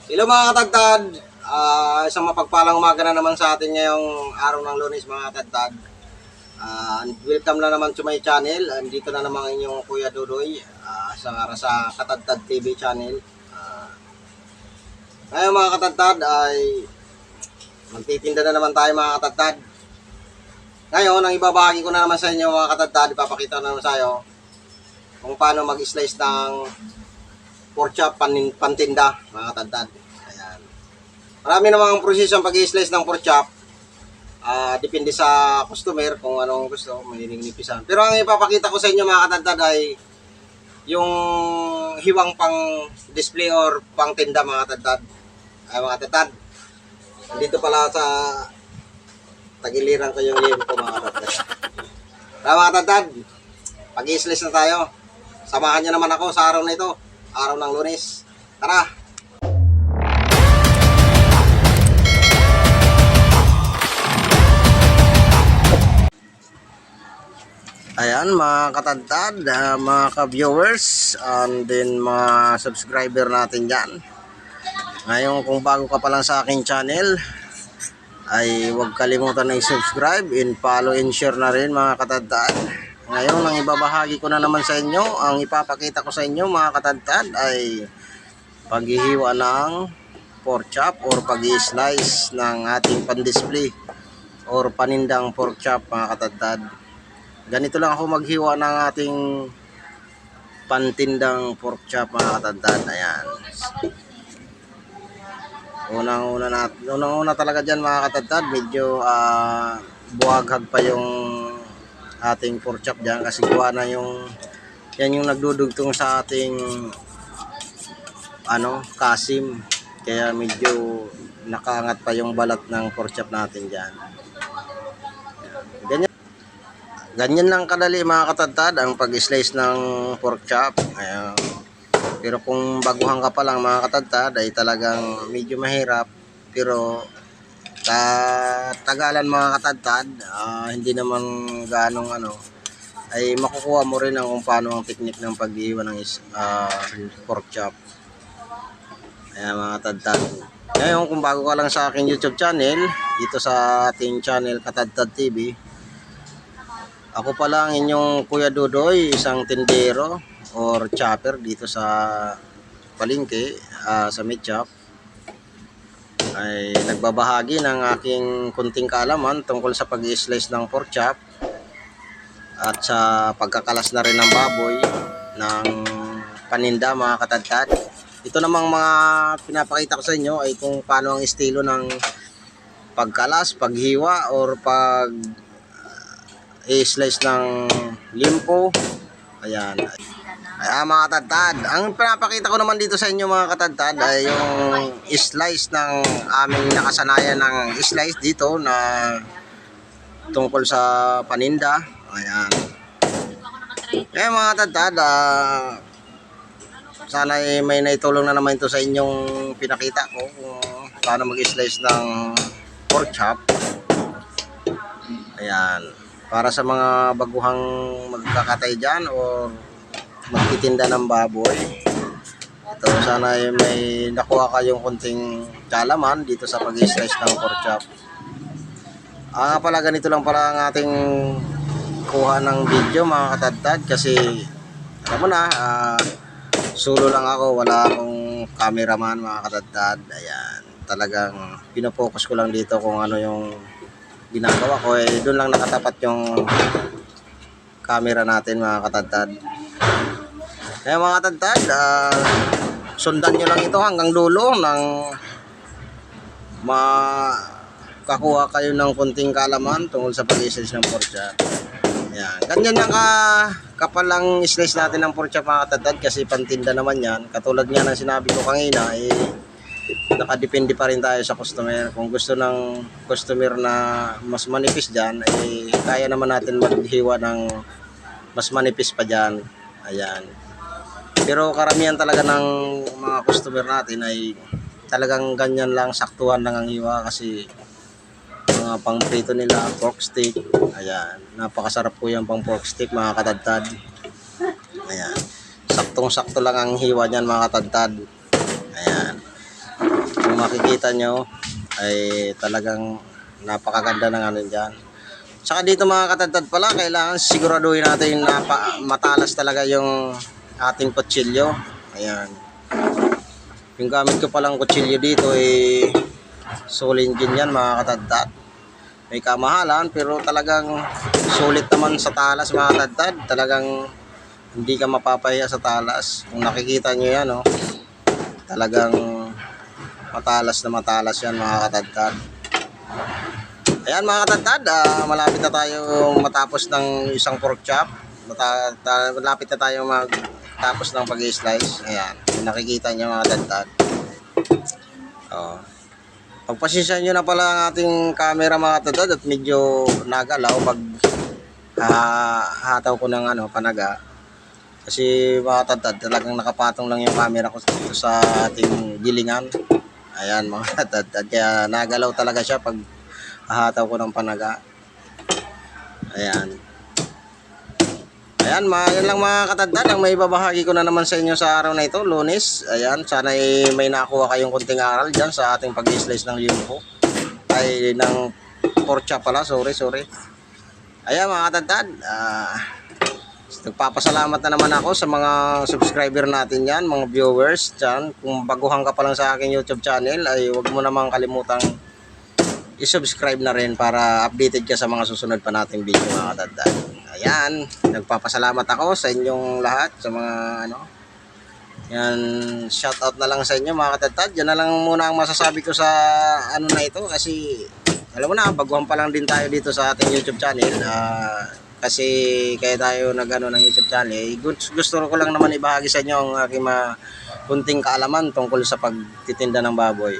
Hello mga katagtad, isang mapagpalang umaga na naman sa atin ngayong araw ng Lunes mga katagtad. Welcome na naman to my channel. Andito na naman inyong Kuya Dudoy sa Katagtad TV channel. Ngayon mga katagtad ay magtitinda na naman tayo mga katagtad. Ngayon, ang ibabahagi ko na naman sa inyo mga katagtad, ipapakita ko na naman sa inyo kung paano mag-slice ng pork chop pantinda mga katagtad. Ayan. Marami namang proseso ang pag-i-slice ng pork chop. Depende sa customer kung anong gusto, maninipisan. Pero ang ipapakita ko sa inyo mga katagtad ay yung hiwang pang display or pang tinda mga katagtad. Ay mga katagtad, dito pala sa tagiliran ko yung live ko mga katagtad. Kaya mga katagtad, pag-i-slice na tayo. Samahan nyo naman ako sa araw na ito, araw ng Lunes. Tara! Ayan mga katagtad, mga ka-viewers, and then mga subscriber natin dyan. Ngayon kung bago ka pa lang sa aking channel, ay huwag kalimutan na i-subscribe and follow and share na rin mga katagtad. Ngayon ang ibabahagi ko na naman sa inyo, ang ipapakita ko sa inyo mga katagtad ay paghihiwa ng pork chop or pag-i-slice ng ating pan-display or panindang pork chop mga katagtad. Ganito lang ako maghiwa ng ating pantindang pork chop mga katagtad. Ayan. Unang-una talaga dyan mga katagtad, medyo buwaghag pa yung ating pork chop dyan kasi gawa na yan yung nagdudugtong sa ating kasim. Kaya medyo nakaangat pa yung balat ng pork chop natin dyan. Ganyan lang kadali mga katagtad ang pag-slice ng pork chop. Ayan. Pero kung baguhan ka pa lang mga katagtad ay talagang medyo mahirap. Pero tagalan mga katagtad, hindi naman ganong ay makukuha mo rin ang kung paano ang technique ng pag-iwan ng pork chop. Ayan mga katagtad. Ngayon kung bago ka lang sa aking YouTube channel, dito sa ating channel Katagtad TV, ako pala ang inyong Kuya Dudoy, isang tindero or chopper dito sa palengke, sa meat shop. Ay nagbabahagi ng aking kunting kaalaman tungkol sa pag-i-slice ng pork chop at sa pagkakalas na rin ng baboy ng paninda mga katagtad. Ito namang mga pinapakita ko sa inyo ay kung paano ang estilo ng pagkalas, paghiwa or pag i-slice ng limpo. Ayan. Mga katagtad, ang pinapakita ko naman dito sa inyo mga katagtad ay yung slice ng aming nakasanayan ng slice dito na tungkol sa paninda. Ayan. Mga katagtad, sana may naitulong na naman ito sa inyong pinakita ko kung paano mag-slice ng pork chop. Ayan. Para sa mga baguhang magkakatay dyan o magtitinda ng baboy, ito sana may nakuha kayong kunting kalaman dito sa pag-i-slice ng pork chop. Pala ganito lang pala ang ating kuha ng video mga katagtad kasi alam mo na, solo lang ako, wala akong cameraman mga katagtad. Ayan, talagang pinopokus ko lang dito kung ano yung ginagawa ko, doon lang nakatapat yung camera natin mga katagtad. Kaya mga katagtad, sundan nyo lang ito hanggang dulo nang makakuha kayo ng konting kalaman tungkol sa pag-i-slice ng pork chop. Ayan. Ganyan lang kapalang slice natin ng pork chop mga katagtad kasi pantinda naman yan. Katulad nga ng sinabi ko kanina, nakadepende pa rin tayo sa customer. Kung gusto ng customer na mas manipis dyan, kaya naman natin maghiwa ng mas manipis pa dyan. Ayan. Pero karamihan talaga ng mga customer natin ay talagang ganyan lang, saktuhan lang ang hiwa kasi mga pang prito nila, pork steak. Ayan, napakasarap po yan pang pork steak mga katagtad. Ayan, saktong sakto lang ang hiwa niyan mga katagtad. Ayan. makikita nyo ay talagang napakaganda ng ano dyan. Saka dito mga katadtad pala, kailangan siguraduhin natin na matalas talaga yung ating kutsilyo. Ayan. Yung gamit ko palang kutsilyo dito ay Soul-Engine yan mga katadtad. May kamahalan pero talagang sulit naman sa talas mga katadtad. Talagang hindi ka mapapahiya sa talas. Kung nakikita nyo yan, oh, talagang matalas na matalas yan mga katadtad. Ayan mga katadtad, malapit na tayo matapos ng isang pork chop. Malapit na tayo magtapos ng pag-slice. Ayan, nakikita nyo mga katadtad. Pagpasensyahan nyo na pala ang ating camera mga katadtad at medyo nagalaw pag hataw ko ng panaga. Kasi mga katadtad, talagang nakapatong lang yung camera ko dito sa ating gilingan. Ayan mga katadtad, kaya nagalaw talaga siya pag hataw ko ng panaga. Ayan. Ayan, yun lang mga katadtad ang may babahagi ko na naman sa inyo sa araw na ito, Lunes. Ayan, sana may nakuha kayong konting aral dyan sa ating pag-slice ng limpo. Ay, ng pork chop pala, sorry. Ayan mga katadtad, nagpapasalamat na naman ako sa mga subscriber natin yan, mga viewers dyan. Kung baguhan ka pa lang sa aking YouTube channel, ay huwag mo namang kalimutang i-subscribe na rin para updated ka sa mga susunod pa nating video mga katadtad. Ayan, nagpapasalamat ako sa inyong lahat, sa mga yan, shoutout na lang sa inyo mga katadtad. Yan na lang muna ang masasabi ko sa na ito kasi alam mo na, baguhan pa lang din tayo dito sa ating YouTube channel. Kasi kaya tayo ng YouTube channel, gusto ko lang naman ibahagi sa inyo ang aking kunting kaalaman tungkol sa pagtitinda ng baboy.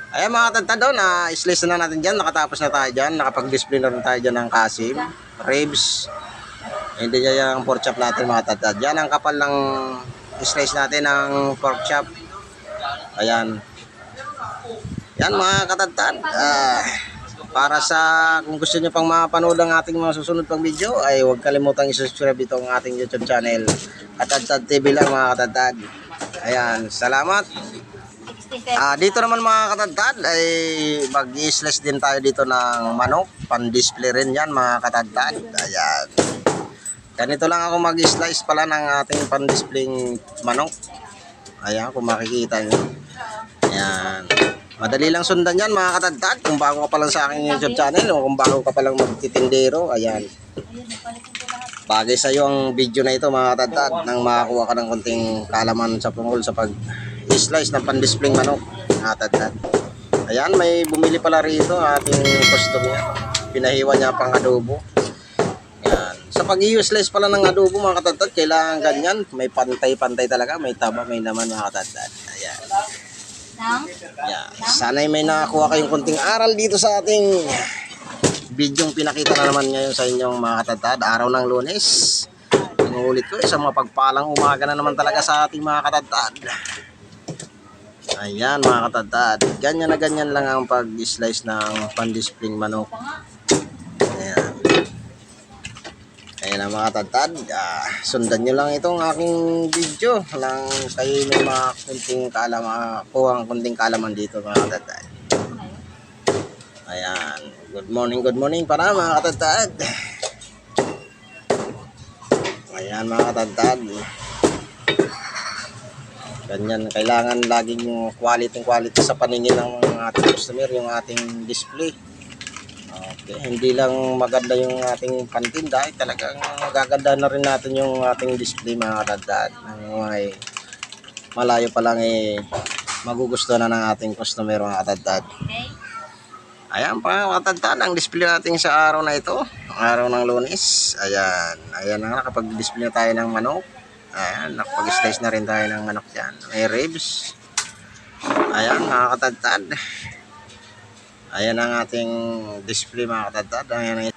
Ayan mga katadtad, slice na natin dyan, nakatapos na tayo dyan, nakapag-display na rin tayo dyan ng kasim, ribs, hindi dyan yung pork chop natin mga katadtad. Yan ang kapal ng slice natin ng pork chop. Ayan. Yan mga katadtad, para sa kung gusto nyo pang mapanood ang ating mga susunod pang video, ay huwag kalimutang i-subscribe itong ating YouTube channel, Katadtad TV lang mga katadtad. Ayan, salamat. Dito naman mga katadtad ay mag-i-slice din tayo dito ng manok, pan-display rin yan mga katadtad. Ayan, ganito lang ako mag-i-slice pala ng ating pan-display manok. Ayan, kung makikita nyo. Ayan, madali lang sundan yan mga katadtad kung bago ka pa lang sa aking YouTube channel o kung bago ka pa lang magtitindero. Ayan, bagay sa iyo ang video na ito mga katadtad nang makakuha ka ng konting kaalaman sa tungkol sa pag-slice ng pan-display manok mga katadtad. Ayan, may bumili pala rito ating customer, pinahiwa niya pang adobo. Ayan, sa pag-i-slice pala ng adobo mga katadtad, kailangan ganyan, may pantay-pantay talaga, may taba, may naman mga katadtad. Ayan. Yeah. Sana may nakakuha kayong konting aral dito sa ating bidyong pinakita na naman ngayon sa inyong mga katadtad, araw ng Lunes. Inuulit ko, isang mapagpalang umaga na naman talaga sa ating mga katadtad. Ayan mga katadtad, ganyan na ganyan lang ang pag-slice ng pan-display manok. Ayan. Ayan ang mga katadtad, sundan nyo lang itong aking video lang kayo may mga kunting kaalaman, kuhang kunting kaalaman dito mga katadtad. Ayan, good morning para mga katadtad. Ayan mga katadtad, ganyan, kailangan laging quality sa paningin ng ating customer yung ating display. Okay, hindi lang maganda yung ating pantinda, talagang gaganda na rin natin yung ating display mga katadtad. May malayo pa lang magugustuhan na ng ating customer mga katadtad. Ayan pa mga katadtad, ang display natin sa araw na ito, araw ng Lunes. Ayan na, nakapag-display na tayo ng manok. Ayan, nakapag-slice na rin tayo ng manok dyan. May ribs. Ayan mga katadtad, ayan ang ating display mga katadtad. Ayan